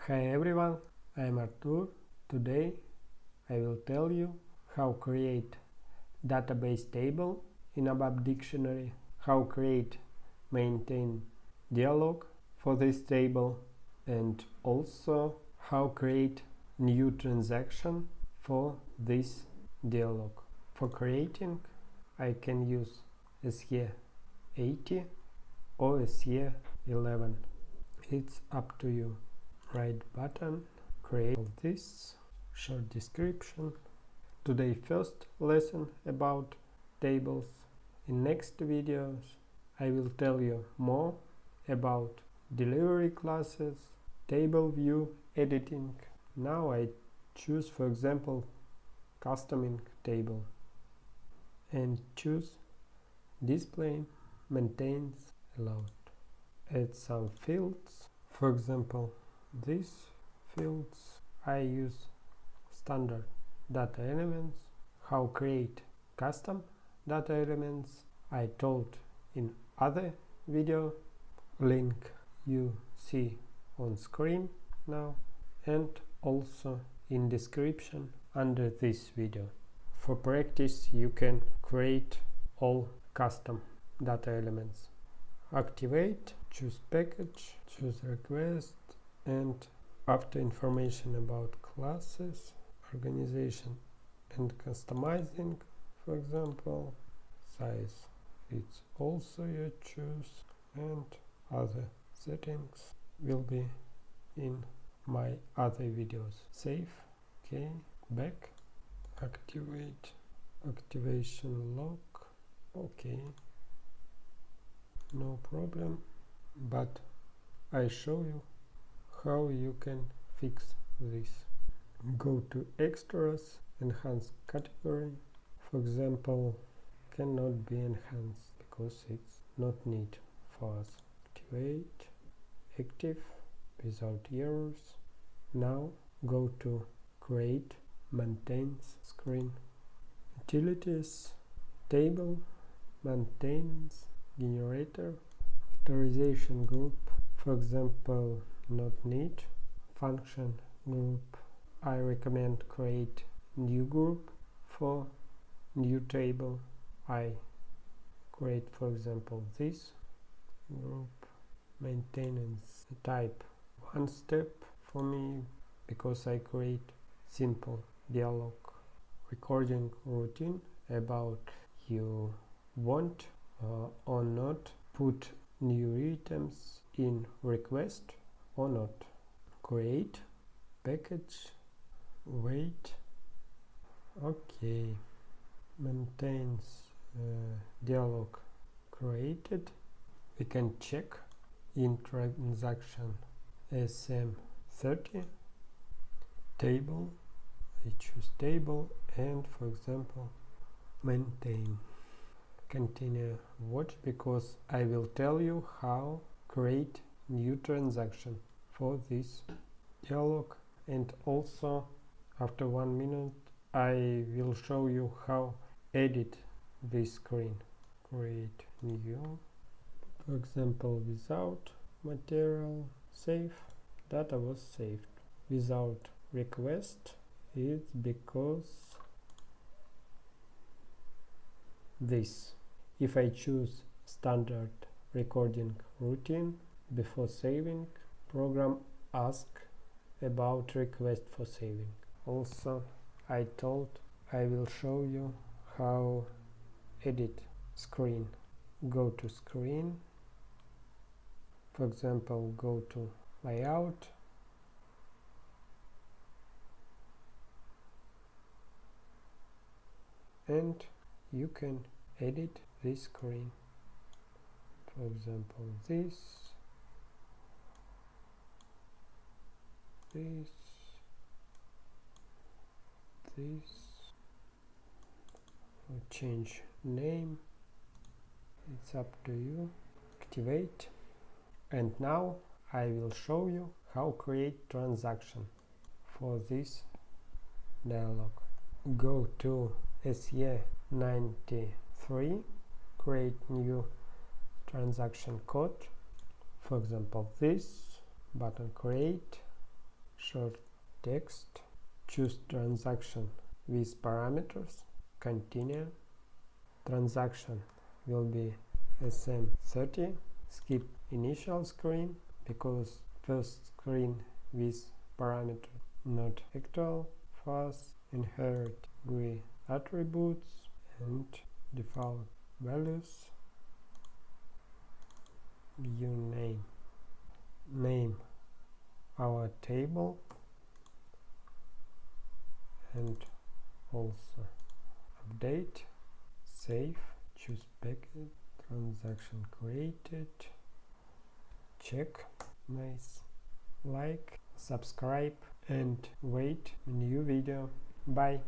Hi everyone, I'm Artur. Today I will tell you how create database table in ABAP Dictionary, how create, maintain dialog for this table, and also how create new transaction for this dialog. For creating, I can use SAP 80 or SAP 11. It's up to you. Right button, create this, short description. Today first lesson about tables. In next videos I will tell you more about delivery classes, table view editing. Now I choose, for example, customing table and choose display maintains allowed. Add some fields, for example these fields. I use standard data elements. How create custom data elements I told in other video, link you see on screen now and also in description under this video. For practice you can create all custom data elements. Activate, choose package, choose request, and after information about classes, organization and customizing, for example, size, it's also you choose, and other settings will be in my other videos. Save, okay, back, activate, activation lock, okay, no problem, but I show you how you can fix this. Go to extras, enhance category. For example, cannot be enhanced because it's not need for us. Activate, active, without errors. Now go to create maintenance screen. Utilities, table, maintenance, generator, authorization group, for example, not need, function group. I recommend create new group for new table. I create, for example, this group. Maintenance type one step for me because I create simple dialog recording routine about you want or not put new items in request or not. Create package, wait, okay, maintains dialog created. We can check in transaction SM30 table. I choose table and, for example, maintain. Continue watch because I will tell you how create new transaction for this dialog, and also after 1 minute I will show you how edit this screen. Create new, for example, without material, save, data was saved. Without request, it's because this. If I choose standard recording routine before saving, program asks about request for saving. Also, I told I will show you how edit screen. Go to screen, for example, go to layout, and you can edit this screen. For example, this, or change name, it's up to you. Activate, and now I will show you how create transaction for this dialog. Go to SAP 93, create new transaction code, for example this button, create, short text, choose transaction with parameters, continue. Transaction will be SM30, skip initial screen because first screen with parameter not actual for us, inherit GUI attributes and default values, view name our table, and also update, save, choose packet, transaction created, check, nice, like, subscribe, and wait new video. Bye.